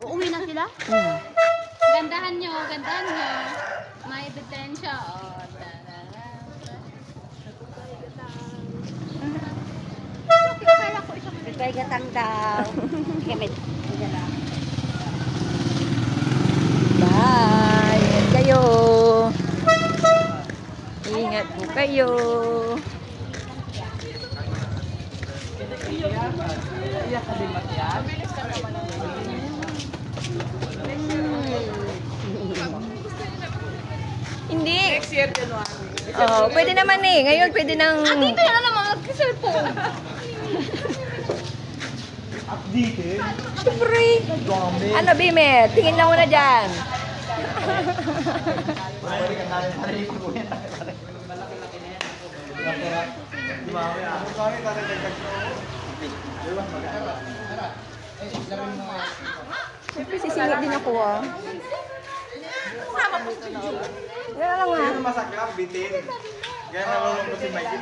Uuwi na sila? Gandahan nyo, gandahan nyo. May detensya. Oh, Akala ko isang May gatang daw. Kami. Bye! Ingat kayo! Ingat po kayo! Hindi. Next year, January. Oh, pwede naman eh. Ngayon pwede nang... dito na naman mag-cellphone. Update eh. Siyempre. Ano, Bime? Tingin lang muna dyan. Balik ka namin para yung kuya. Malaki-laki na yan. Di ba? Kami para dagdag ko. Diba? Siyempre, sisingit din ako ah. sama po si Ju. Yan lang ah. Masakit, bitin. Kaya nalulong ko si Mikey.